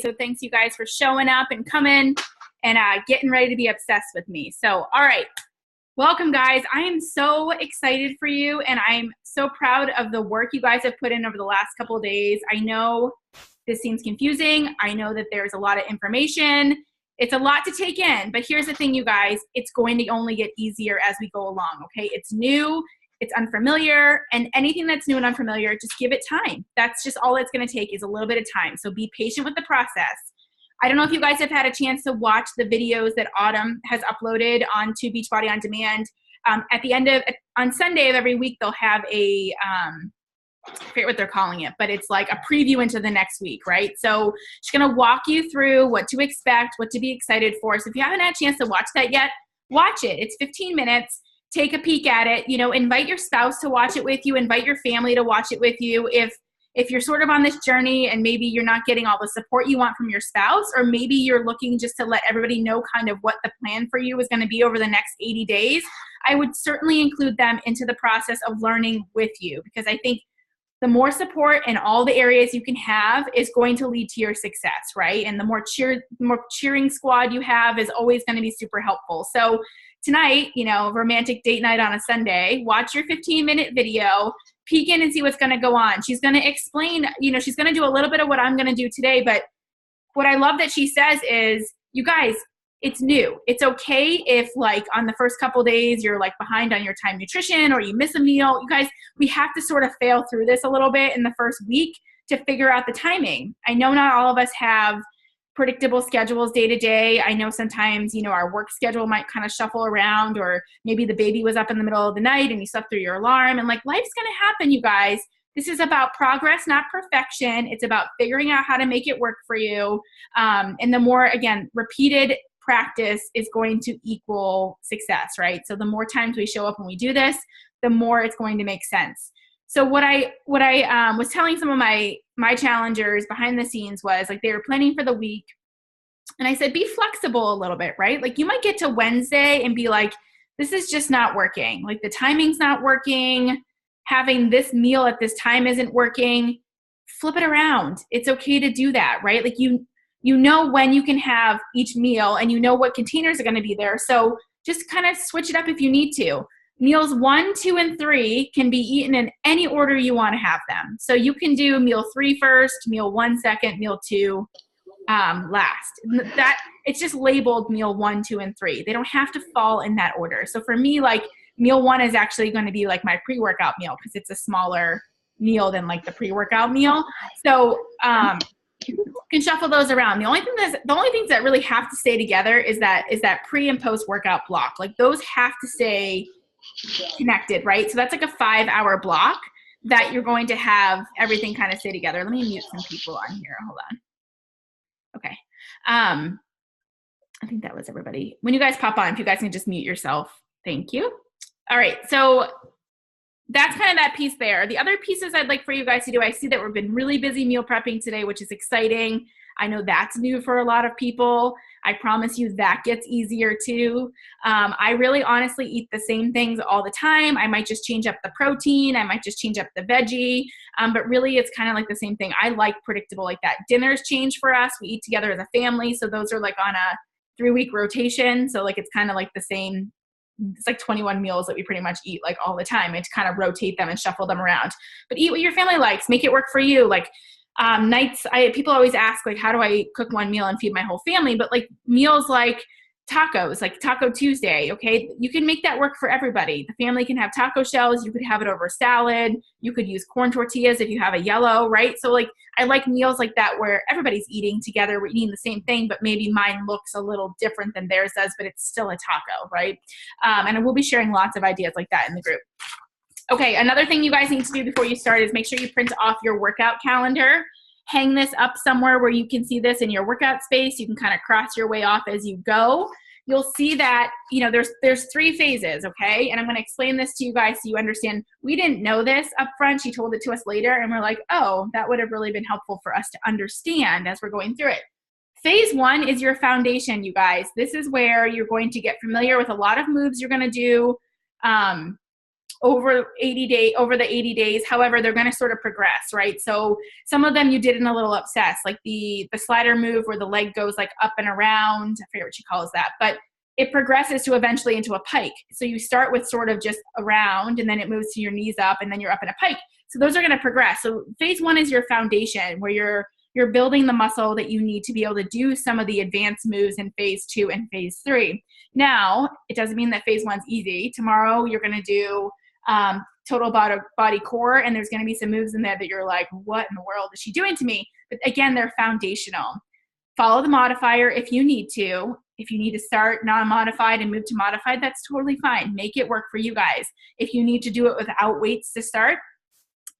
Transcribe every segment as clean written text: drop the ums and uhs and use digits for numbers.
So thanks you guys for showing up and coming and getting ready to be obsessed with me. So, all right. Welcome, guys. I am so excited for you, and I'm so proud of the work you guys have put in over the last couple of days. I know this seems confusing. I know that there's a lot of information. It's a lot to take in, but here's the thing, you guys. It's going to only get easier as we go along, okay? It's new, it's unfamiliar, and anything that's new and unfamiliar, just give it time. That's just all it's going to take is a little bit of time. So be patient with the process. I don't know if you guys have had a chance to watch the videos that Autumn has uploaded onto Beachbody On Demand. At the end of, on Sunday of every week, they'll have a, I forget what they're calling it, but it's like a preview into the next week, right? So she's going to walk you through what to expect, what to be excited for. So if you haven't had a chance to watch that yet, watch it. It's 15 minutes. Take a peek at it. You know, invite your spouse to watch it with you. Invite your family to watch it with you. If you're sort of on this journey and maybe you're not getting all the support you want from your spouse, or maybe you're looking just to let everybody know kind of what the plan for you is going to be over the next 80 days, I would certainly include them into the process of learning with you, because I think the more support in all the areas you can have is going to lead to your success, right? And the more cheering squad you have is always going to be super helpful. So tonight, you know, romantic date night on a Sunday, watch your 15-minute video, peek in and see what's going to go on. She's going to explain, you know, she's going to do a little bit of what I'm going to do today, but what I love that she says is, you guys, it's new. It's okay if like on the first couple days you're like behind on your time nutrition or you miss a meal. You guys, we have to sort of fail through this a little bit in the first week to figure out the timing. I know not all of us have predictable schedules day to day. I know sometimes, you know, our work schedule might kind of shuffle around, or maybe the baby was up in the middle of the night and you slept through your alarm, and like life's going to happen, you guys. This is about progress, not perfection. It's about figuring out how to make it work for you. And the more, again, repeated practice is going to equal success, right? So the more times we show up and we do this, the more it's going to make sense. So what I was telling some of my challengers behind the scenes was like they were planning for the week, and I said, be flexible a little bit, right? Like you might get to Wednesday and be like, this is just not working. Like the timing's not working. Having this meal at this time isn't working. Flip it around. It's okay to do that, right? Like you know when you can have each meal, and you know what containers are going to be there. So just kind of switch it up if you need to. Meals 1, 2, and 3 can be eaten in any order you want to have them. So you can do meal 3 first, meal 1 second, meal 2 last. That it's just labeled meal 1, 2, and 3. They don't have to fall in that order. So for me, like meal 1 is actually going to be like my pre-workout meal, because it's a smaller meal than like the pre-workout meal. So you can shuffle those around. The only things that really have to stay together is that pre and post workout block. Like those have to stay connected, right? So that's like a 5-hour block that you're going to have everything kind of stay together. Let me mute some people on here. Hold on. Okay. I think that was everybody. When you guys pop on, if you guys can just mute yourself. Thank you. All right. So that's kind of that piece there. The other pieces I'd like for you guys to do, I see that we've been really busy meal prepping today, which is exciting. I know that's new for a lot of people. I promise you that gets easier too. I really honestly eat the same things all the time. I might just change up the protein. I might just change up the veggie. But really it's kind of like the same thing. I like predictable like that. Dinners change for us. We eat together as a family. So those are like on a 3-week rotation. So like it's kind of like the same. It's like 21 meals that we pretty much eat like all the time, and to kind of rotate them and shuffle them around. But eat what your family likes. Make it work for you. Like nights, people always ask like, how do I cook one meal and feed my whole family? But like meals like tacos, like Taco Tuesday, okay? You can make that work for everybody. The family can have taco shells. You could have it over salad. You could use corn tortillas if you have a yellow, right? So like I like meals like that where everybody's eating together. We're eating the same thing, but maybe mine looks a little different than theirs does, but it's still a taco, right? And I will be sharing lots of ideas like that in the group. Okay, another thing you guys need to do before you start is make sure you print off your workout calendar. Hang this up somewhere where you can see this in your workout space. You can kind of cross your way off as you go. You'll see that, you know, there's 3 phases, okay? And I'm going to explain this to you guys so you understand. We didn't know this up front. She told it to us later, and we're like, oh, that would have really been helpful for us to understand as we're going through it. Phase 1 is your foundation, you guys. This is where you're going to get familiar with a lot of moves you're going to do. over the 80 days. However, they're going to sort of progress, right? So some of them you did in a little obsess, like the slider move where the leg goes like up and around. I forget what she calls that, but it progresses to eventually into a pike. So you start with sort of just around, and then it moves to your knees up, and then you're up in a pike. So those are going to progress. So phase 1 is your foundation, where you're building the muscle that you need to be able to do some of the advanced moves in phase 2 and phase 3. Now, it doesn't mean that phase 1's easy. Tomorrow you're going to do total body core, and there's going to be some moves in there that you're like, what in the world is she doing to me? But again, they're foundational. Follow the modifier if you need to. If you need to start non-modified and move to modified, that's totally fine. Make it work for you guys. If you need to do it without weights to start,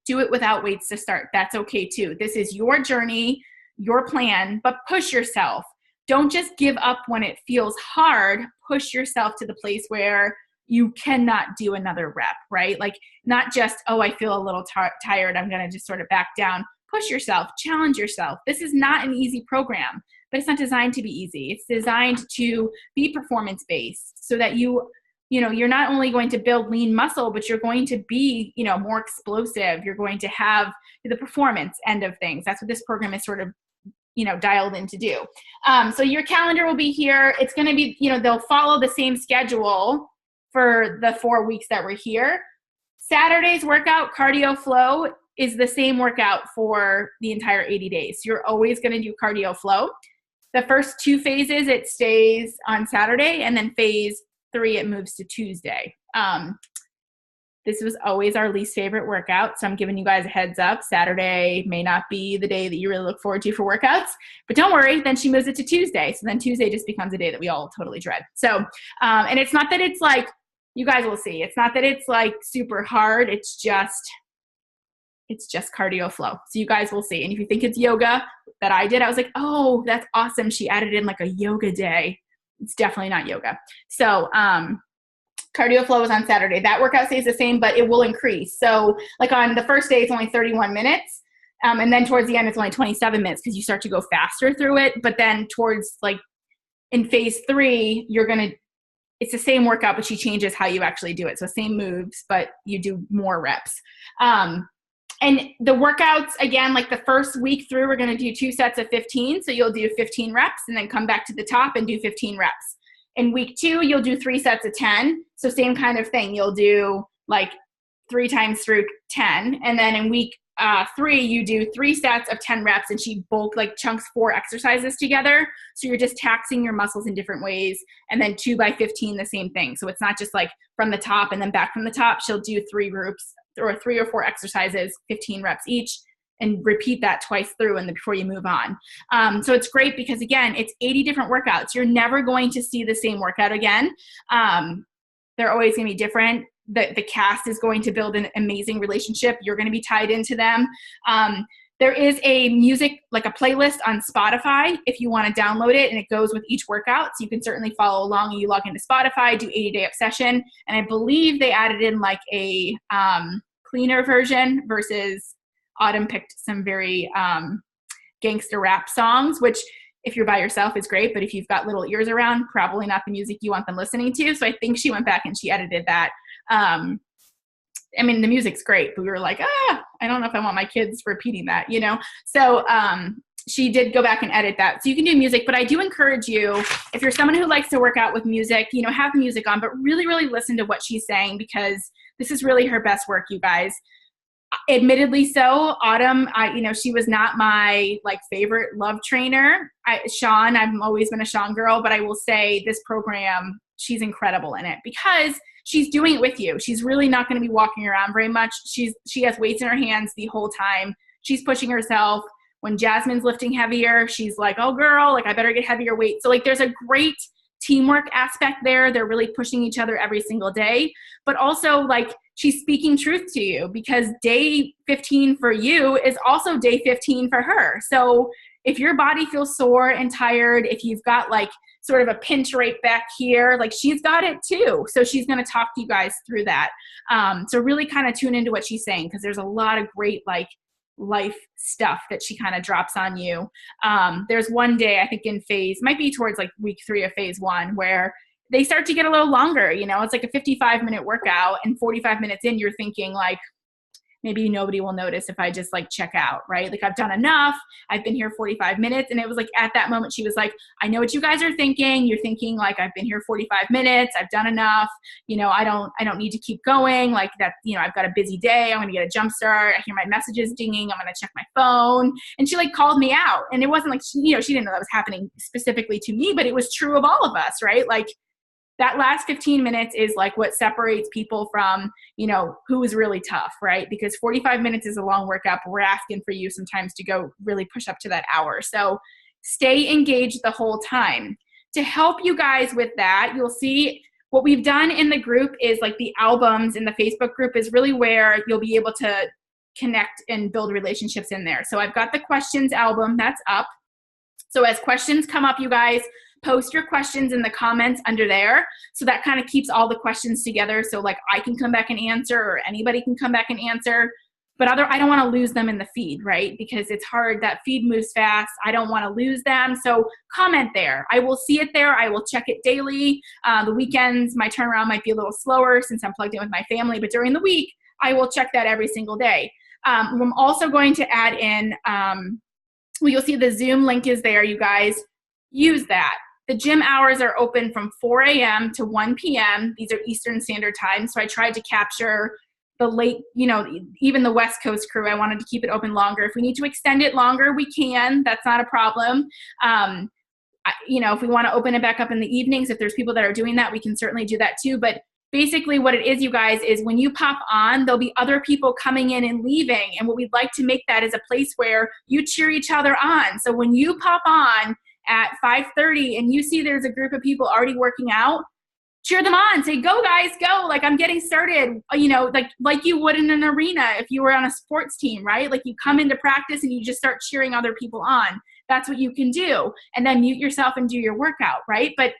do it without weights to start. That's okay too. This is your journey, your plan, but push yourself. Don't just give up when it feels hard. Push yourself to the place where you cannot do another rep, right? Like not just, oh, I feel a little tired, I'm going to just sort of back down. Push yourself, challenge yourself. This is not an easy program, but it's not designed to be easy. It's designed to be performance-based so that you're not only going to build lean muscle, but you're going to be, more explosive. You're going to have the performance end of things. That's what this program is sort of, dialed in to do. So your calendar will be here. It's going to be, they'll follow the same schedule for the 4 weeks that we're here. Saturday's workout, cardio flow, is the same workout for the entire 80 days. You're always going to do cardio flow. The first 2 phases, it stays on Saturday, and then phase 3, it moves to Tuesday. This was always our least favorite workout, so I'm giving you guys a heads up. Saturday may not be the day that you really look forward to for workouts, but don't worry, then she moves it to Tuesday. So then Tuesday just becomes a day that we all totally dread. So, and it's not that it's like, you guys will see, it's not that it's like super hard, it's just cardio flow. So you guys will see. And if you think it's yoga that I did, I was like, oh, that's awesome. She added in like a yoga day. It's definitely not yoga. So cardio flow is on Saturday. That workout stays the same, but it will increase. So like on the first day, it's only 31 minutes. And then towards the end, it's only 27 minutes because you start to go faster through it. But then towards like in phase 3, it's the same workout, but she changes how you actually do it. So same moves, but you do more reps. And the workouts, again, like the first week through, we're going to do 2 sets of 15. So you'll do 15 reps and then come back to the top and do 15 reps. In week 2, you'll do 3 sets of 10. So same kind of thing. You'll do like 3 times through 10. And then in week 3, you do 3 sets of 10 reps, and she chunks 4 exercises together. So you're just taxing your muscles in different ways. And then 2 by 15, the same thing. So it's not just like from the top and then back from the top. She'll do 3 groups or 3 or 4 exercises, 15 reps each, and repeat that twice through and before you move on. So it's great because, again, it's 80 different workouts. You're never going to see the same workout again. They're always going to be different. The cast is going to build an amazing relationship. You're going to be tied into them. There is a music, like a playlist on Spotify if you want to download it, and it goes with each workout. So you can certainly follow along. You log into Spotify, do 80-day obsession, and I believe they added in like a cleaner version versus Autumn picked some very gangster rap songs, which if you're by yourself is great, but if you've got little ears around, probably not the music you want them listening to. So I think she went back and she edited that. I mean, the music's great, but we were like, I don't know if I want my kids repeating that, So she did go back and edit that. So you can do music, but I do encourage you, if you're someone who likes to work out with music, have the music on, but really, really listen to what she's saying, because this is really her best work, you guys. Admittedly so, Autumn, she was not my favorite love trainer. Sean, I've always been a Sean girl, but I will say this program, she's incredible in it because she's doing it with you. She's really not going to be walking around very much. She has weights in her hands the whole time. She's pushing herself. When Jasmine's lifting heavier, she's like, oh girl, I better get heavier weight. So there's a great teamwork aspect there. They're really pushing each other every single day, but also she's speaking truth to you, because day 15 for you is also day 15 for her. So if your body feels sore and tired, if you've got sort of a pinch right back here, she's got it too. So she's going to talk to you guys through that. So really kind of tune into what she's saying, because there's a lot of great life stuff that she kind of drops on you. There's one day, I think in might be towards week 3 of phase 1, where they start to get a little longer. You know, it's like a 55-minute workout, and 45 minutes in, you're thinking like, maybe nobody will notice if I just like check out, right? Like I've done enough. I've been here 45 minutes. And it was like at that moment, she was like, I know what you guys are thinking. You're thinking like, I've been here 45 minutes. I've done enough. You know, I don't need to keep going like that. You know, I've got a busy day. I'm going to get a jump start. I hear my messages dinging. I'm going to check my phone. And she like called me out. And it wasn't like, you know, she didn't know that was happening specifically to me, but it was true of all of us, right? Like, that last 15 minutes is like what separates people from, you know, who is really tough, right? Because 45 minutes is a long workout, but we're asking for you sometimes to go really push up to that hour. So stay engaged the whole time. To help you guys with that, you'll see what we've done in the group is like the albums in the Facebook group is really where you'll be able to connect and build relationships in there. So I've got the questions album that's up. So as questions come up, you guys, post your questions in the comments under there. So that kind of keeps all the questions together. So like I can come back and answer, or anybody can come back and answer, but I don't want to lose them in the feed, right? Because it's hard. That feed moves fast. I don't want to lose them. So comment there. I will see it there. I will check it daily. The weekends, my turnaround might be a little slower since I'm plugged in with my family, but during the week, I will check that every single day. I'm also going to add in, well, you'll see the Zoom link is there, you guys. Use that. The gym hours are open from 4 a.m. to 1 p.m. These are Eastern Standard Time. So I tried to capture the late, you know, even the West Coast crew. I wanted to keep it open longer. If we need to extend it longer, we can. That's not a problem. You know, if we want to open it back up in the evenings, if there's people that are doing that, we can certainly do that too. But basically what it is, you guys, is when you pop on, there'll be other people coming in and leaving. And what we'd like to make that is a place where you cheer each other on. So when you pop on at 5:30 and you see there's a group of people already working out, cheer them on. Say, go guys, go. Like, I'm getting started, you know, like you would in an arena if you were on a sports team, right? Like you come into practice and you just start cheering other people on. That's what you can do. And then mute yourself and do your workout, right? But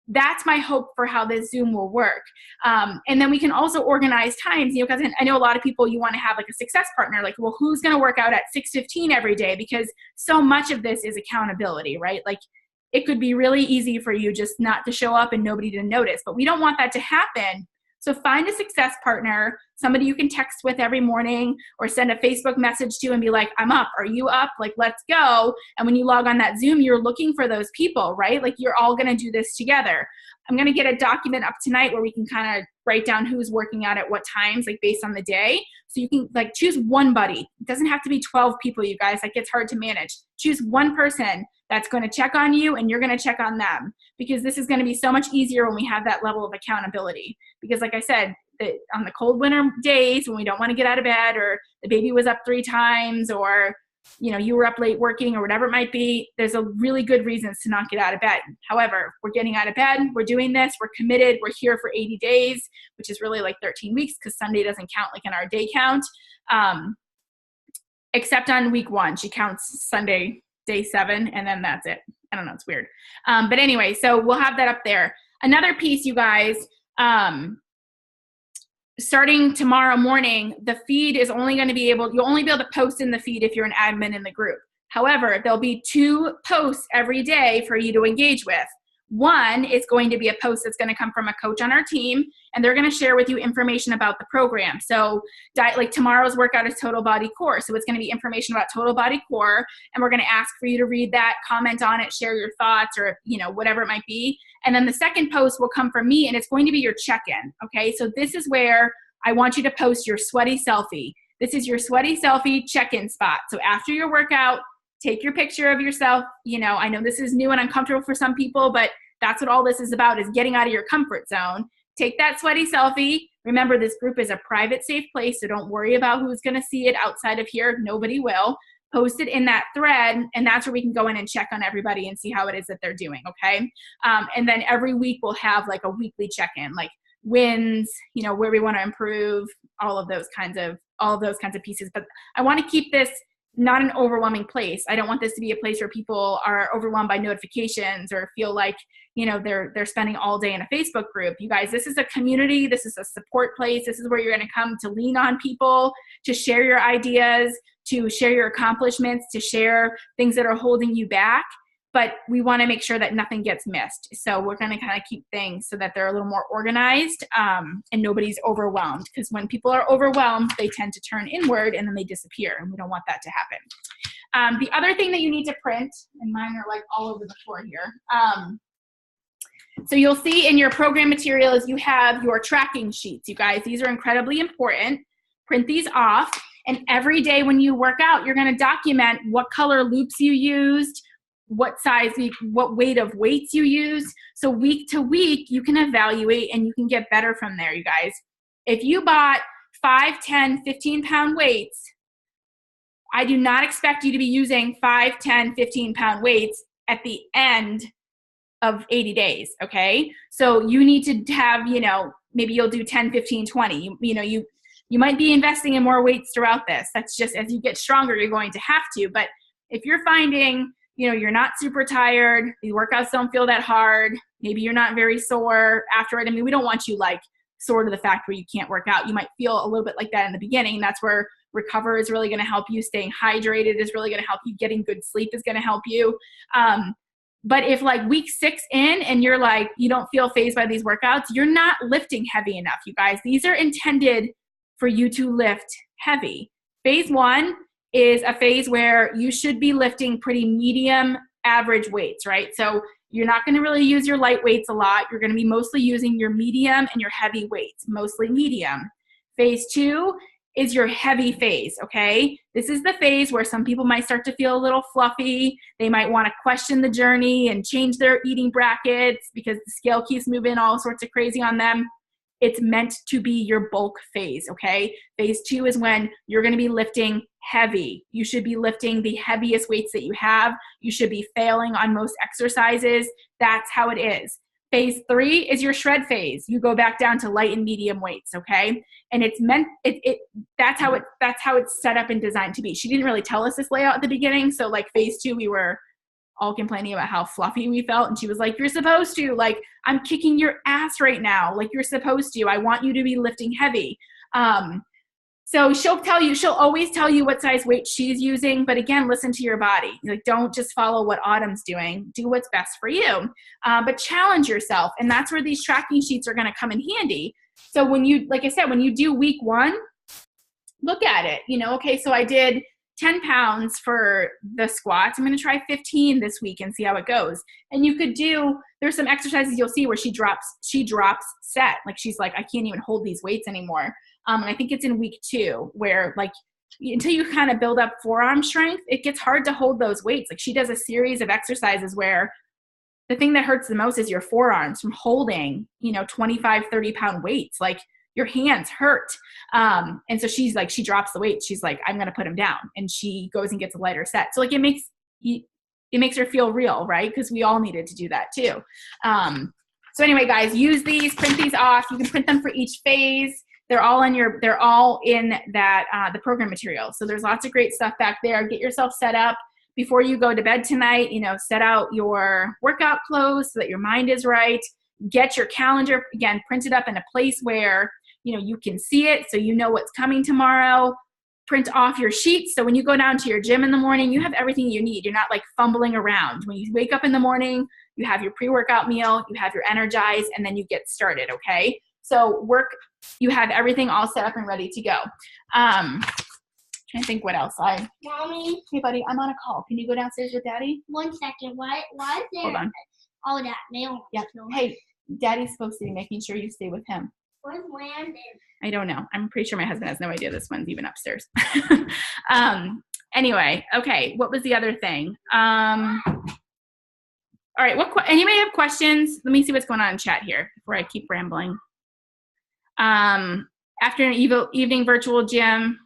that's my hope for how this Zoom will work. And then we can also organize times, you know, because I know a lot of people, you want to have like a success partner, like, well, who's going to work out at 6:15 every day? Because so much of this is accountability, right? Like it could be really easy for you just not to show up and nobody to notice, but we don't want that to happen. So find a success partner, somebody you can text with every morning or send a Facebook message to and be like, I'm up. Are you up? Like, let's go. And when you log on that Zoom, you're looking for those people, right? Like you're all going to do this together. I'm going to get a document up tonight where we can kind of write down who's working out at what times, like based on the day. So you can like choose one buddy. It doesn't have to be 12 people, you guys. That gets hard to manage. Choose one person that's going to check on you and you're going to check on them, because this is going to be so much easier when we have that level of accountability. Because like I said, on the cold winter days when we don't want to get out of bed, or the baby was up 3 times, or you know, you were up late working or whatever it might be, there's a really good reasons to not get out of bed. However, we're getting out of bed, we're doing this, we're committed, we're here for 80 days, which is really like 13 weeks because Sunday doesn't count like in our day count. Except on week 1, she counts Sunday, day 7, and then that's it. I don't know, it's weird. But anyway, so we'll have that up there. Another piece, you guys, starting tomorrow morning, the feed is only going to be you'll only be able to post in the feed if you're an admin in the group. However, there'll be 2 posts every day for you to engage with. One is going to be a post that's going to come from a coach on our team, and they're going to share with you information about the program. So like tomorrow's workout is Total Body Core. So it's going to be information about Total Body Core, and we're going to ask for you to read that, comment on it, share your thoughts, or, you know, whatever it might be. And then the second post will come from me, and it's going to be your check-in. Okay. So this is where I want you to post your sweaty selfie. This is your sweaty selfie check-in spot. So after your workout, take your picture of yourself. You know, I know this is new and uncomfortable for some people, but that's what all this is about, is getting out of your comfort zone. Take that sweaty selfie. Remember, this group is a private, safe place, so don't worry about who's going to see it outside of here. Nobody will. Post it in that thread, and that's where we can go in and check on everybody and see how it is that they're doing, okay? And then every week we'll have like a weekly check-in, like wins, you know, where we want to improve, all of those kinds of pieces. But I want to keep this not an overwhelming place. I don't want this to be a place where people are overwhelmed by notifications or feel like, you know, they're spending all day in a Facebook group. You guys, this is a community. This is a support place. This is where you're going to come to lean on people, to share your ideas, to share your accomplishments, to share things that are holding you back. but we want to make sure that nothing gets missed. So we're going to kind of keep things so that they're a little more organized, and nobody's overwhelmed, because when people are overwhelmed, they tend to turn inward and then they disappear, and we don't want that to happen. The other thing that you need to print, and mine are like all over the floor here. So you'll see in your program materials, you have your tracking sheets, you guys. These are incredibly important. Print these off, and every day when you work out, you're going to document what color loops you used, what size, what weight of weights you use. So week to week, you can evaluate and you can get better from there, you guys. If you bought 5, 10, 15-pound weights, I do not expect you to be using 5, 10, 15-pound weights at the end of 80 days, okay? So you need to have, you know, maybe you'll do 10, 15, 20. You might be investing in more weights throughout this. That's just, as you get stronger, you're going to have to. But if you're finding, you know, you're not super tired, the workouts don't feel that hard, maybe you're not very sore after it. I mean, we don't want you like sore to the fact where you can't work out. You might feel a little bit like that in the beginning. That's where Recover is really going to help you. Staying hydrated is really going to help you. Getting good sleep is going to help you. But if like week 6 in and you're like, you don't feel fazed by these workouts, you're not lifting heavy enough, you guys. These are intended for you to lift heavy. Phase 1 is a phase where you should be lifting pretty medium average weights, right? So you're not going to really use your light weights a lot. You're going to be mostly using your medium and your heavy weights, mostly medium. Phase 2 is your heavy phase, okay? This is the phase where some people might start to feel a little fluffy. They might want to question the journey and change their eating brackets because the scale keeps moving all sorts of crazy on them. It's meant to be your bulk phase, okay? Phase 2 is when you're going to be lifting heavy. You should be lifting the heaviest weights that you have. You should be failing on most exercises. That's how it is. Phase 3 is your shred phase. You go back down to light and medium weights, okay? And it's meant, that's how it's set up and designed to be. She didn't really tell us this layout at the beginning. So like phase 2, we were all complaining about how fluffy we felt. And she was like, you're supposed to, like, I'm kicking your ass right now. Like, you're supposed to. I want you to be lifting heavy. So she'll always tell you what size weight she's using. But again, listen to your body. Like, don't just follow what Autumn's doing. Do what's best for you. But challenge yourself. And that's where these tracking sheets are going to come in handy. So when you, like I said, when you do week 1, look at it. You know, okay, so I did 10 pounds for the squats. I'm going to try 15 this week and see how it goes. And you could do, there's some exercises you'll see where she drops set. Like, she's like, I can't even hold these weights anymore. And I think it's in week 2 where, like, until you kind of build up forearm strength, it gets hard to hold those weights. Like, she does a series of exercises where the thing that hurts the most is your forearms from holding, 25, 30-pound weights. Like, your hands hurt. And so she's like, she drops the weight. She's like, I'm going to put them down. And she goes and gets a lighter set. So like, it makes her feel real, right? Because we all needed to do that too. So anyway, guys, use these, print these off. You can print them for each phase. They're all in that, the program material. So there's lots of great stuff back there. Get yourself set up before you go to bed tonight. Set out your workout clothes so that your mind is right. Get your calendar, again, printed up in a place where you can see it, so you know what's coming tomorrow. Print off your sheets, so when you go down to your gym in the morning, you have everything you need. You're not like fumbling around. When you wake up in the morning, you have your pre-workout meal, you have your Energize, and then you get started, okay? So you have everything all set up and ready to go. Trying to think what else. Mommy. Hey, buddy, I'm on a call. Can you go downstairs with Daddy? 1 second. Why is there Hold on. all that mail? Yeah. Hey, Daddy's supposed to be making sure you stay with him. Where's Landon? I don't know. I'm pretty sure my husband has no idea this one's even upstairs. Anyway, okay. What was the other thing? All right. Anybody have questions? Let me see what's going on in chat here before I keep rambling. After an evening virtual gym.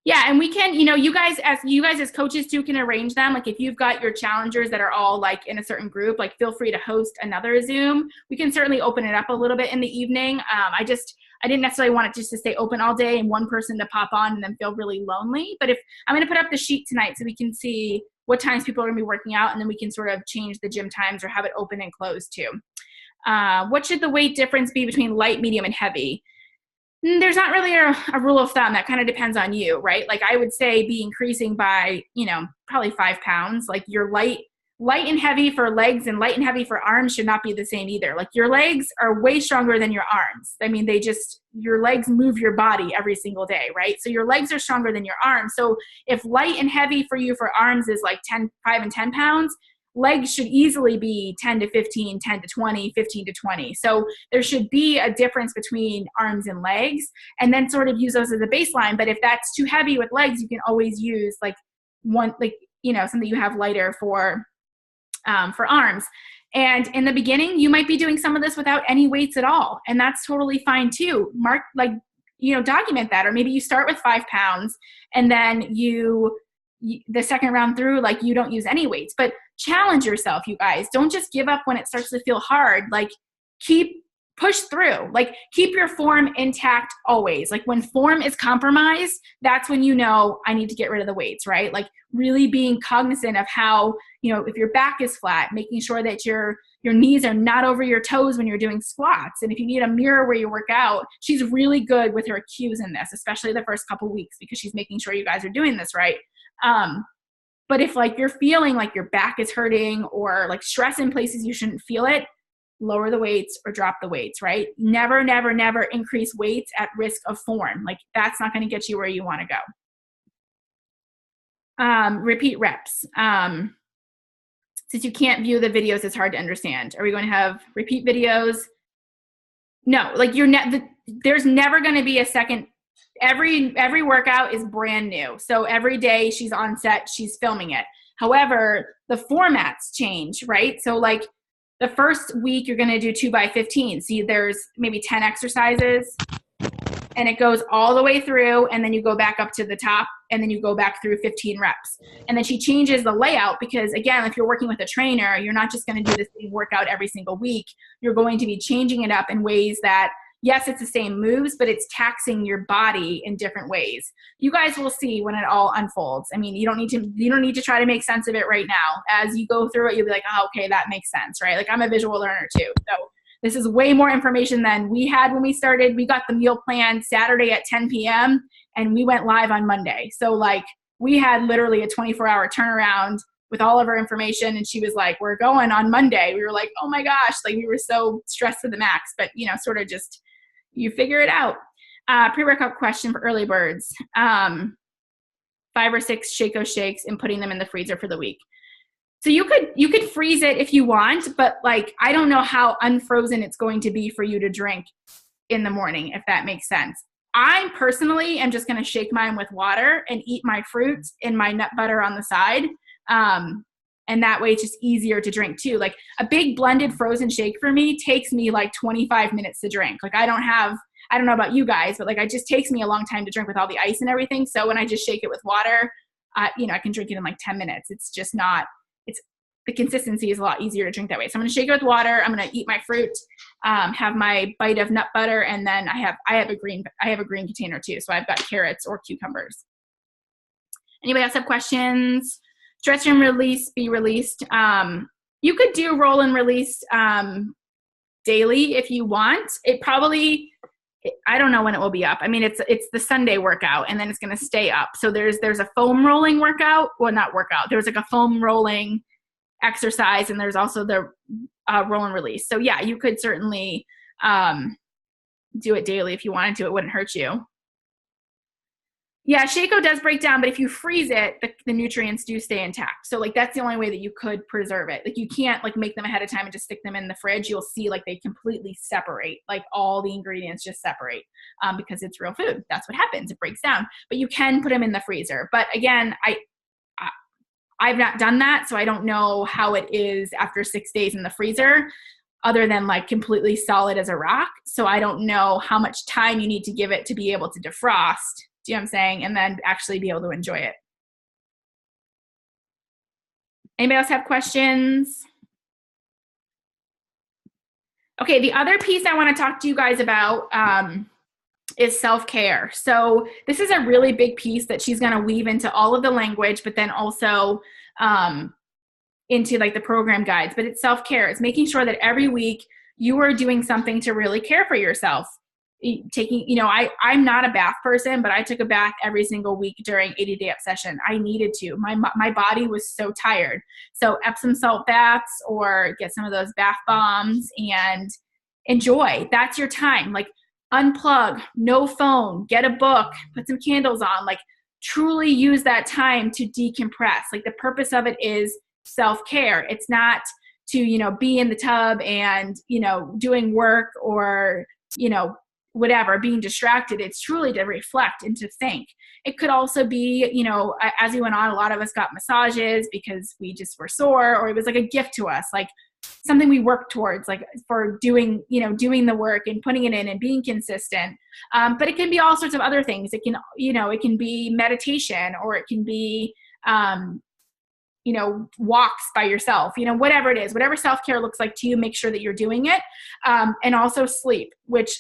Yeah, and we can, you guys as coaches too can arrange them. Like, if you've got your challengers that are all like in a certain group, like, feel free to host another Zoom. We can certainly open it up a little bit in the evening. I didn't necessarily want it just to stay open all day and one person to pop on and then feel really lonely. But if I'm going to put up the sheet tonight so we can see what times people are going to be working out, and then we can sort of change the gym times or have it open and closed too. What should the weight difference be between light, medium, and heavy? There's not really a rule of thumb. That kind of depends on you, right? Like I would say be increasing by, probably 5 pounds. Like your light and heavy for legs and light and heavy for arms should not be the same either. Like your legs are way stronger than your arms. I mean, your legs move your body every single day, right? So your legs are stronger than your arms. So if light and heavy for you for arms is like 5 and 10 pounds, legs should easily be 10 to 15, 10 to 20, 15 to 20. So there should be a difference between arms and legs, and then sort of use those as a baseline. But if that's too heavy with legs, you can always use like something you have lighter for arms. And in the beginning, you might be doing some of this without any weights at all. And that's totally fine too. Document that. Or maybe you start with 5 pounds and then the second round through, like you don't use any weights, but challenge yourself, you guys. Don't just give up when it starts to feel hard. Like push through, like keep your form intact always. Like when form is compromised, that's when I need to get rid of the weights, right? Like really being cognizant of how, if your back is flat, making sure that your knees are not over your toes when you're doing squats. And if you need a mirror where you work out, she's really good with her cues in this, especially the first couple weeks, because she's making sure you guys are doing this right. But if like you're feeling like your back is hurting or like stress in places you shouldn't feel it, lower the weights or drop the weights, right? Never, never, never increase weights at risk of form. Like that's not going to get you where you want to go. Repeat reps. Since you can't view the videos, it's hard to understand. Are we going to have repeat videos? No, like there's never going to be a second. Every workout is brand new. So every day she's on set, she's filming it. However, the formats change, right? So like the first week you're going to do 2x15. See, there's maybe 10 exercises and it goes all the way through, and then you go back up to the top, and then you go back through 15 reps. And then she changes the layout because, again, if you're working with a trainer, you're not just going to do the same workout every single week. You're going to be changing it up in ways that, yes, it's the same moves, but it's taxing your body in different ways. You guys will see when it all unfolds. I mean, you don't need to try to make sense of it right now. As you go through it, you'll be like, oh, okay, that makes sense, right? Like I'm a visual learner too. So this is way more information than we had when we started. We got the meal plan Saturday at 10 p.m. and we went live on Monday. So like we had literally a 24-hour turnaround with all of our information. And she was like, we're going on Monday. We were like, oh my gosh, like we were so stressed to the max, but sort of just, you figure it out. Pre-workout question for early birds. 5 or 6 Shaco shakes and putting them in the freezer for the week. So you could freeze it if you want, but like, I don't know how unfrozen it's going to be for you to drink in the morning, if that makes sense. I personally am just going to shake mine with water and eat my fruits and my nut butter on the side. And that way it's just easier to drink too. Like a big blended frozen shake for me takes me like 25 minutes to drink. Like I don't know about you guys, but like it just takes me a long time to drink with all the ice and everything. So when I just shake it with water, I can drink it in like 10 minutes. It's just not, the consistency is a lot easier to drink that way. So I'm going to shake it with water. I'm going to eat my fruit, have my bite of nut butter. And then I have a green container too. So I've got carrots or cucumbers. Anybody else have questions? Stretch and release, be released. You could do roll and release daily if you want. It probably, I don't know when it will be up. I mean, it's the Sunday workout and then it's going to stay up. So there's a foam rolling workout. Well, not workout. There's like a foam rolling exercise and there's also the roll and release. So yeah, you could certainly do it daily if you wanted to. It wouldn't hurt you. Yeah, Shaco does break down, but if you freeze it, the nutrients do stay intact. So like that's the only way that you could preserve it. Like you can't like make them ahead of time and just stick them in the fridge. You'll see like they completely separate. Like all the ingredients just separate because it's real food. That's what happens. It breaks down. But you can put them in the freezer. But again, I've not done that, so I don't know how it is after 6 days in the freezer, other than like completely solid as a rock. So I don't know how much time you need to give it to be able to defrost. Do you know what I'm saying? And then actually be able to enjoy it. Anybody else have questions? Okay, the other piece I want to talk to you guys about is self-care. So this is a really big piece that she's going to weave into all of the language, but then also into like the program guides. But it's self-care. It's making sure that every week you are doing something to really care for yourself. taking, you know, I'm not a bath person, but I took a bath every single week during 80-day obsession. I needed to. My body was so tired. So Epsom salt baths, or get some of those bath bombs and enjoy. That's your time. Like, unplug, no phone, get a book, put some candles on, like truly use that time to decompress. Like, the purpose of it is self-care. It's not to, you know, be in the tub and, you know, doing work or, you know, whatever, being distracted. It's truly to reflect and to think. It could also be, you know, as we went on, a lot of us got massages because we just were sore, or it was like a gift to us, like something we worked towards, like for doing, you know, doing the work and putting it in and being consistent. But it can be all sorts of other things. It can, you know, it can be meditation, or it can be, you know, walks by yourself, you know, whatever it is, whatever self-care looks like to you, make sure that you're doing it. And also sleep, which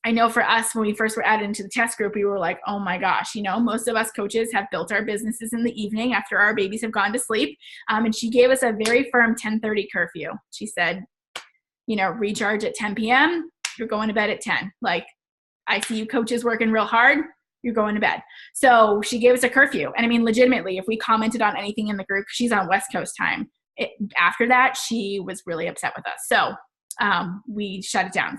I know for us, when we first were added into the test group, we were like, oh my gosh, you know, most of us coaches have built our businesses in the evening after our babies have gone to sleep. And she gave us a very firm 10:30 curfew. She said, you know, recharge at 10 p.m. You're going to bed at 10. Like, I see you coaches working real hard. You're going to bed. So she gave us a curfew. And I mean, legitimately, if we commented on anything in the group, she's on West Coast time. After that, she was really upset with us. So we shut it down.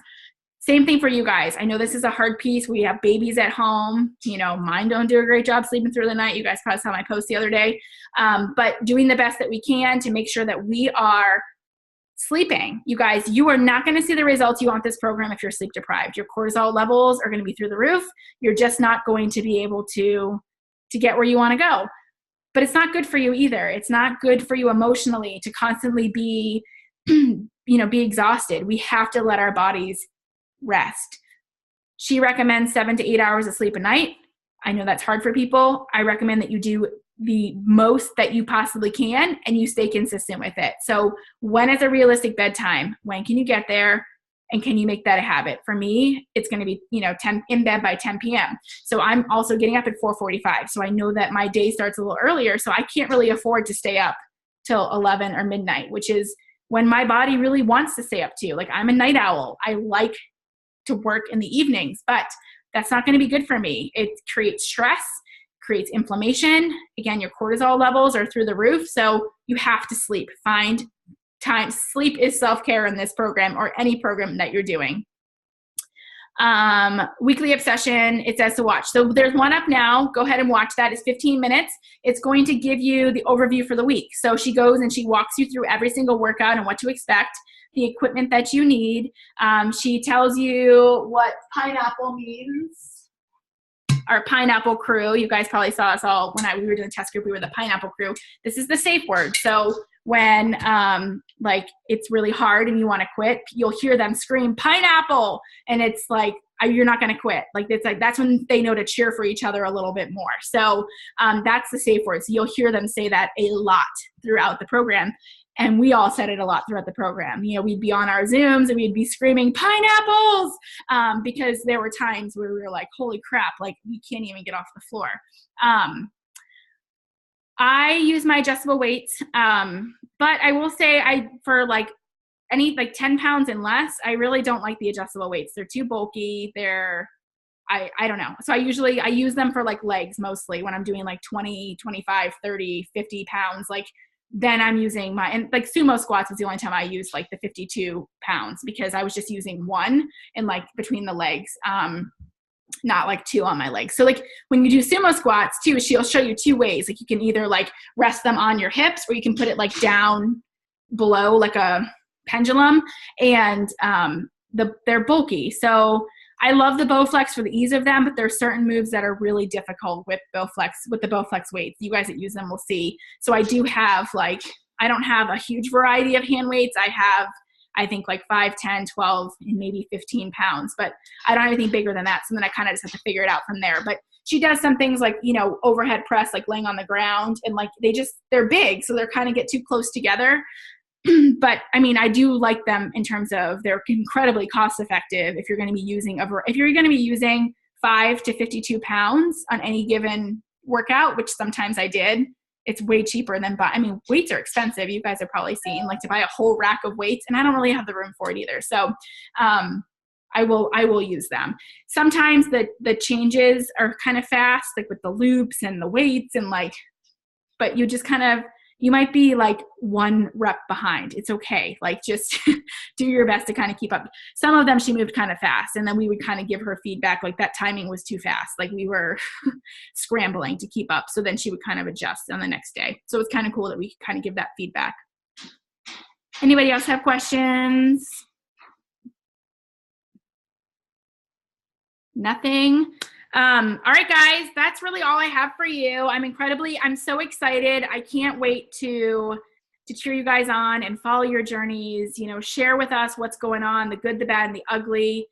Same thing for you guys. I know this is a hard piece. We have babies at home. You know, mine don't do a great job sleeping through the night. You guys probably saw my post the other day. But doing the best that we can to make sure that we are sleeping. You guys, you are not going to see the results you want this program if you're sleep deprived. Your cortisol levels are going to be through the roof. You're just not going to be able to get where you want to go. But it's not good for you either. It's not good for you emotionally to constantly be, you know, be exhausted. We have to let our bodies rest. She recommends 7 to 8 hours of sleep a night. I know that's hard for people. I recommend that you do the most that you possibly can and you stay consistent with it. So when is a realistic bedtime? When can you get there? And can you make that a habit? For me, it's going to be, you know, 10 in bed by 10 p.m. So I'm also getting up at 4:45. So I know that my day starts a little earlier. So I can't really afford to stay up till 11 or midnight, which is when my body really wants to stay up to. Like, I'm a night owl. I like to work in the evenings, but that's not going to be good for me. It creates stress, creates inflammation. Again, your cortisol levels are through the roof. So you have to sleep. Find time. Sleep is self-care in this program, or any program that you're doing. Weekly Obsession, it says to watch. So there's one up now. Go ahead and watch that. It's 15 minutes. It's going to give you the overview for the week. So she goes and she walks you through every single workout and what to expect, the equipment that you need. She tells you what pineapple means. Our pineapple crew. You guys probably saw us all when we were doing the test group. We were the pineapple crew. This is the safe word. So when like it's really hard and you want to quit, you'll hear them scream pineapple, and it's like, you're not going to quit. Like, it's like, that's when they know to cheer for each other a little bit more. So that's the safe word. So you'll hear them say that a lot throughout the program. And we all said it a lot throughout the program. You know, we'd be on our Zooms and we'd be screaming pineapples because there were times where we were like, holy crap, like we can't even get off the floor. I use my adjustable weights, but I will say for like any like 10 pounds and less, I really don't like the adjustable weights. They're too bulky. I don't know. So I use them for like legs mostly when I'm doing like 20, 25, 30, 50 pounds. Like, then I'm using and like sumo squats was the only time I used like the 52 pounds, because I was just using one and like between the legs, not like two on my legs. So like when you do sumo squats too, she'll show you two ways. Like, you can either like rest them on your hips, or you can put it like down below like a pendulum, and they're bulky. So I love the Bowflex for the ease of them, but there's certain moves that are really difficult with the Bowflex weights. You guys that use them will see. So I do have I don't have a huge variety of hand weights. I have, I think, like 5, 10, 12, and maybe 15 pounds, but I don't have anything bigger than that. So then I kind of just have to figure it out from there. But she does some things like, you know, overhead press, like laying on the ground, and like they're big. So they're kind of get too close together. But I mean, I do like them in terms of they're incredibly cost effective if you're going to be using 5 to 52 pounds on any given workout, which sometimes I did. It's way cheaper than weights are expensive. You guys have probably seen like to buy a whole rack of weights, and I don't really have the room for it either. So I will use them. Sometimes the changes are kind of fast, like with the loops and the weights and like, but you just kind of, you might be like 1 rep behind. It's okay. Like just do your best to kind of keep up. Some of them she moved kind of fast, and then we would kind of give her feedback like that timing was too fast. Like we were scrambling to keep up. So then she would kind of adjust on the next day. So it's kind of cool that we could kind of give that feedback. Anybody else have questions? Nothing? All right, guys, that's really all I have for you. I'm so excited. I can't wait to cheer you guys on and follow your journeys, you know, share with us what's going on, the good, the bad, and the ugly.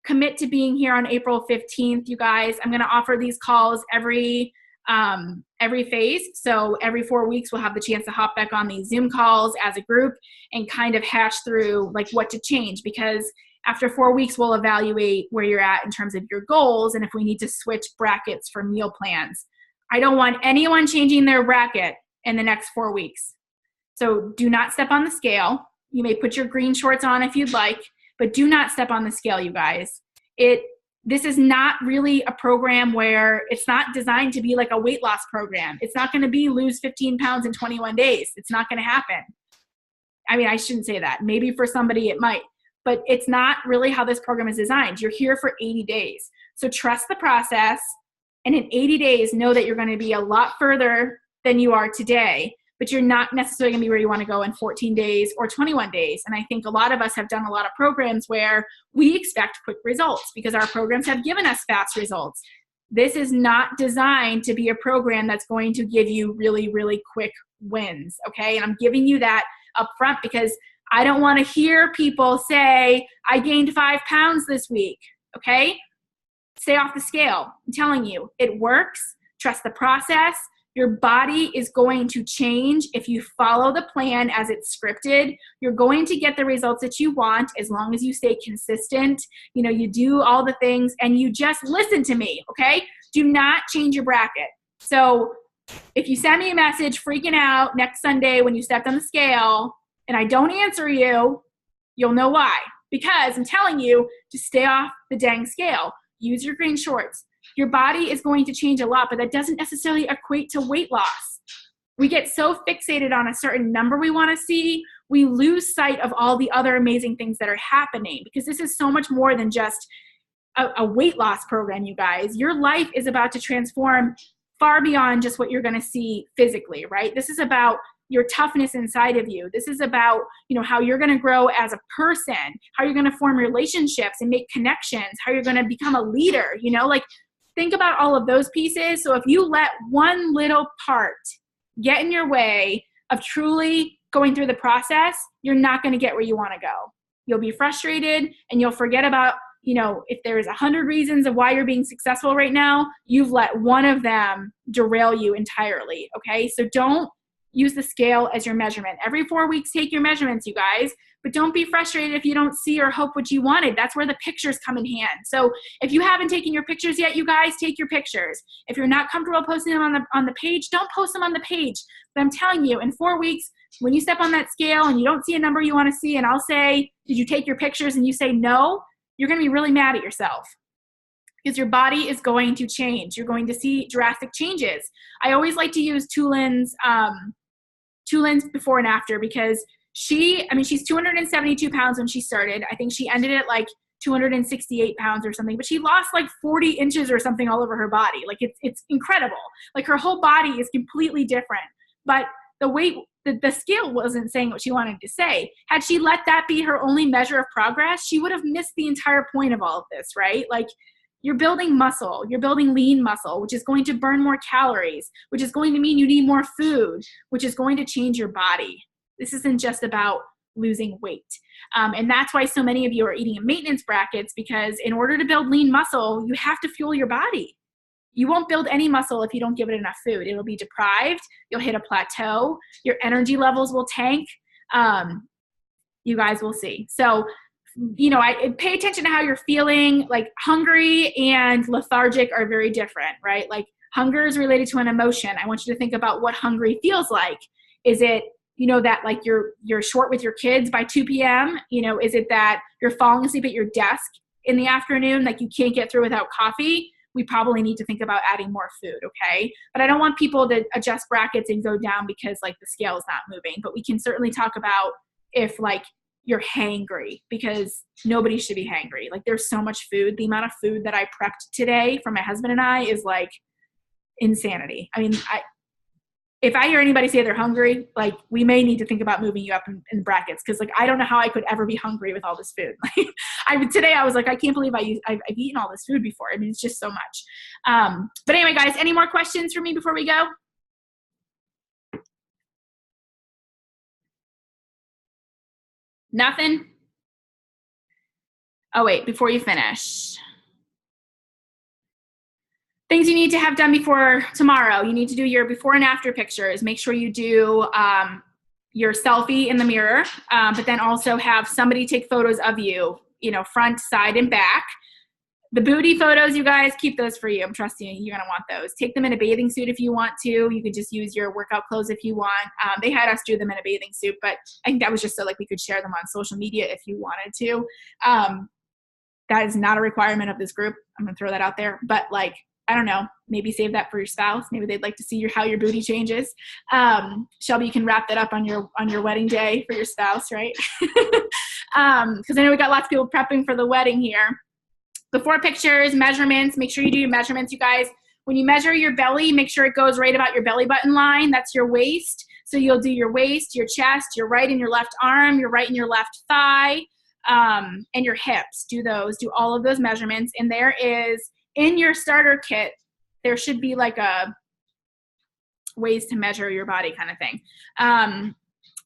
Commit to being here on April 15th, you guys. I'm going to offer these calls every phase. So every 4 weeks, we'll have the chance to hop back on these Zoom calls as a group and kind of hash through like what to change, because after 4 weeks, we'll evaluate where you're at in terms of your goals and if we need to switch brackets for meal plans. I don't want anyone changing their bracket in the next 4 weeks. So do not step on the scale. You may put your green shorts on if you'd like, but do not step on the scale, you guys. This is not really a program where it's not designed to be like a weight loss program. It's not going to be lose 15 pounds in 21 days. It's not going to happen. I mean, I shouldn't say that. Maybe for somebody it might. But it's not really how this program is designed. You're here for 80 days. So trust the process, and in 80 days, know that you're going to be a lot further than you are today, but you're not necessarily going to be where you want to go in 14 days or 21 days. And I think a lot of us have done a lot of programs where we expect quick results because our programs have given us fast results. This is not designed to be a program that's going to give you really, really quick wins, okay? And I'm giving you that up front because I don't want to hear people say, I gained 5 pounds this week, okay? Stay off the scale. I'm telling you, it works. Trust the process. Your body is going to change if you follow the plan as it's scripted. You're going to get the results that you want as long as you stay consistent. You know, you do all the things and you just listen to me, okay? Do not change your bracket. So if you send me a message freaking out next Sunday when you stepped on the scale, and I don't answer you, you'll know why. Because I'm telling you to stay off the dang scale. Use your green shorts. Your body is going to change a lot, but that doesn't necessarily equate to weight loss. We get so fixated on a certain number we want to see, we lose sight of all the other amazing things that are happening, because this is so much more than just a weight loss program, you guys. Your life is about to transform far beyond just what you're going to see physically, right? This is about your toughness inside of you. This is about, you know, how you're going to grow as a person, how you're going to form relationships and make connections, how you're going to become a leader, you know, like think about all of those pieces. So if you let one little part get in your way of truly going through the process, you're not going to get where you want to go. You'll be frustrated and you'll forget about, you know, if there's 100 reasons of why you're being successful right now, you've let one of them derail you entirely. Okay. So don't use the scale as your measurement. Every 4 weeks, take your measurements, you guys, but don't be frustrated if you don't see or hope what you wanted. That's where the pictures come in hand. So if you haven't taken your pictures yet, you guys, take your pictures. If you're not comfortable posting them on the page, don't post them on the page. But I'm telling you, in 4 weeks, when you step on that scale and you don't see a number you want to see, and I'll say, did you take your pictures? And you say no, you're going to be really mad at yourself. Because your body is going to change. You're going to see drastic changes. I always like to use Tulin's before and after, because she's 272 pounds when she started. I think she ended at like 268 pounds or something, but she lost like 40 inches or something all over her body. Like it's incredible. Like her whole body is completely different, but the scale wasn't saying what she wanted to say. Had she let that be her only measure of progress, she would have missed the entire point of all of this, right? Like, you're building muscle, you're building lean muscle, which is going to burn more calories, which is going to mean you need more food, which is going to change your body. This isn't just about losing weight. And that's why so many of you are eating in maintenance brackets, because in order to build lean muscle, you have to fuel your body. You won't build any muscle if you don't give it enough food. It'll be deprived. You'll hit a plateau. Your energy levels will tank. You guys will see. So, you know, I pay attention to how you're feeling. Like, hungry and lethargic are very different, right? Like, hunger is related to an emotion. I want you to think about what hungry feels like. Is it, you know, that like you're short with your kids by 2 p.m.? You know, is it that you're falling asleep at your desk in the afternoon, like you can't get through without coffee, we probably need to think about adding more food, okay? But I don't want people to adjust brackets and go down because like the scale is not moving. But we can certainly talk about if like you're hangry, because nobody should be hangry. Like there's so much food. The amount of food that I prepped today for my husband and I is like insanity. I mean, if I hear anybody say they're hungry, like we may need to think about moving you up in brackets, because like I don't know how I could ever be hungry with all this food. Today I was like, I can't believe I've eaten all this food before. I mean, it's just so much. But anyway, guys, any more questions for me before we go? Nothing? Oh wait, before you finish. Things you need to have done before tomorrow. You need to do your before and after pictures. Make sure you do your selfie in the mirror, but then also have somebody take photos of you, front, side, and back. The booty photos, you guys, keep those for you. I'm trusting you. You're going to want those. Take them in a bathing suit if you want to. You could just use your workout clothes if you want. They had us do them in a bathing suit, but I think that was just so like we could share them on social media if you wanted to. That is not a requirement of this group. I'm going to throw that out there. But like, I don't know, maybe save that for your spouse. Maybe they'd like to see how your booty changes. Shelby, you can wrap that up on your wedding day for your spouse, right? Because I know we got lots of people prepping for the wedding here. Before pictures, measurements, make sure you do your measurements, you guys. When you measure your belly, make sure it goes right about your belly button line. That's your waist. So you'll do your waist, your chest, your right and your left arm, your right and your left thigh, and your hips. Do all of those measurements. And there is, in your starter kit, there should be like a ways to measure your body kind of thing.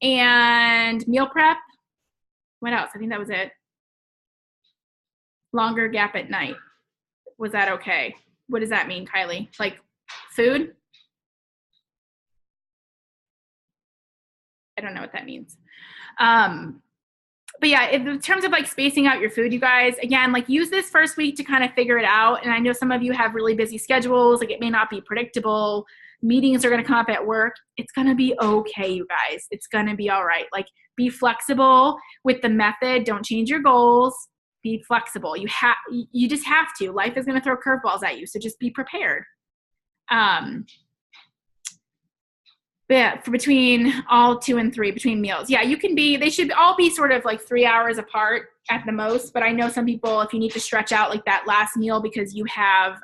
And meal prep. What else? I think that was it. Longer gap at night. Was that okay? What does that mean, Kylie? Like food? I don't know what that means. But yeah, in terms of like spacing out your food, you guys, again, like use this first week to kind of figure it out. And I know some of you have really busy schedules. Like it may not be predictable. Meetings are going to come up at work. It's going to be okay, you guys. It's going to be all right. Like be flexible with the method. Don't change your goals. Be flexible. You just have to. Life is going to throw curveballs at you. So just be prepared. Yeah, for between all 2 and 3, between meals. Yeah, they should all be sort of like 3 hours apart at the most. But I know some people, if you need to stretch out like that last meal because you have,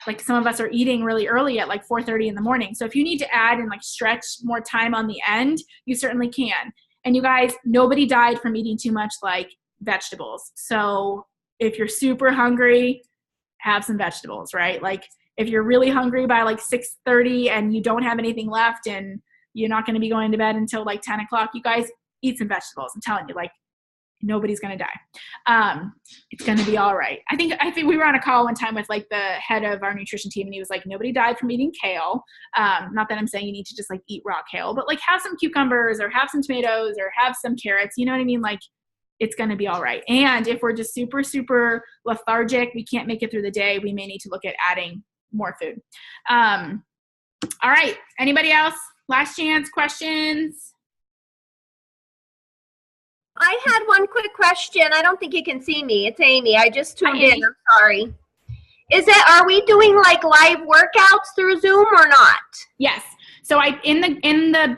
like some of us are eating really early at like 4:30 in the morning. So if you need to add and like stretch more time on the end, you certainly can. And you guys, nobody died from eating too much like vegetables. So if you're super hungry, have some vegetables, right? Like if you're really hungry by like 6:30 and you don't have anything left and you're not going to be going to bed until like 10 o'clock, you guys eat some vegetables. I'm telling you, like nobody's going to die. It's going to be all right. I think we were on a call one time with like the head of our nutrition team and he was like, nobody died from eating kale. Not that I'm saying you need to just like eat raw kale, but like have some cucumbers or have some tomatoes or have some carrots. You know what I mean? Like it's going to be all right. And if we're just super, super lethargic, we can't make it through the day, we may need to look at adding more food. All right. Anybody else? Last chance, questions? I had one quick question. I don't think you can see me. It's Amy. I just tuned in. I'm sorry. Are we doing like live workouts through Zoom or not? Yes. So in the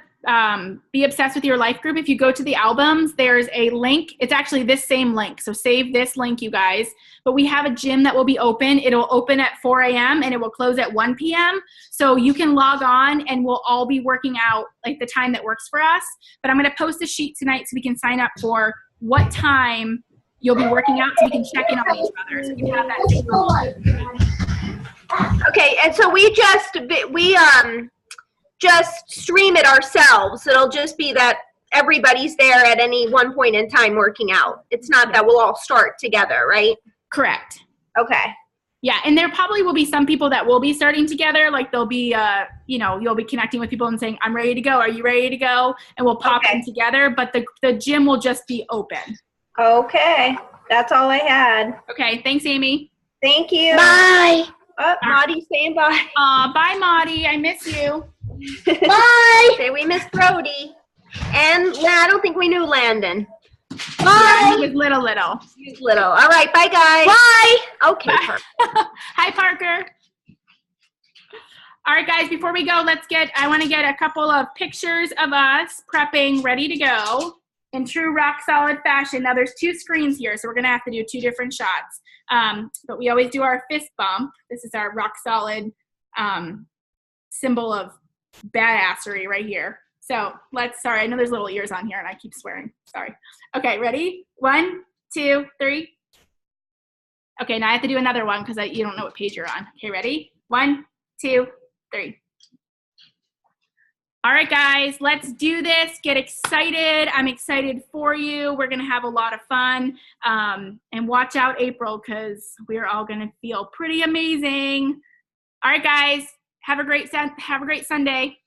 Be Obsessed with Your Life group, if you go to the albums, there's a link. It's actually this same link. So save this link, you guys. But we have a gym that will be open. It'll open at 4 a.m. and it will close at 1 p.m. So you can log on and we'll all be working out like the time that works for us. But I'm going to post a sheet tonight so we can sign up for what time you'll be working out so we can check in on each other. So you can have that. Okay. And so we just stream it ourselves. It'll just be that everybody's there at any one point in time working out. It's not that we'll all start together, right? Correct. Okay. Yeah, and there probably will be some people that will be starting together. Like there'll be, you'll be connecting with people and saying, I'm ready to go. Are you ready to go? And we'll pop them together. But the gym will just be open. Okay. That's all I had. Okay. Thanks, Amy. Thank you. Bye. Oh, Maudie's saying bye. Bye, Maudie. I miss you. Bye. Say we miss Brody. And I don't think we knew Landon. Bye. Bye. He was little. He's little. All right. Bye, guys. Bye. Okay. Perfect. Hi, Parker. All right, guys, before we go, I want to get a couple of pictures of us prepping, ready to go in true rock solid fashion. Now there's 2 screens here, so we're gonna have to do 2 different shots. But we always do our fist bump. This is our rock solid symbol of badassery right here. So sorry, I know there's little ears on here and I keep swearing, sorry. Okay, ready? 1, 2, 3. Okay, now I have to do another one because you don't know what page you're on. Okay, ready? 1, 2, 3. All right, guys, let's do this. Get excited. I'm excited for you. We're going to have a lot of fun. And watch out, April, because we're all going to feel pretty amazing. All right, guys, have a great Sunday.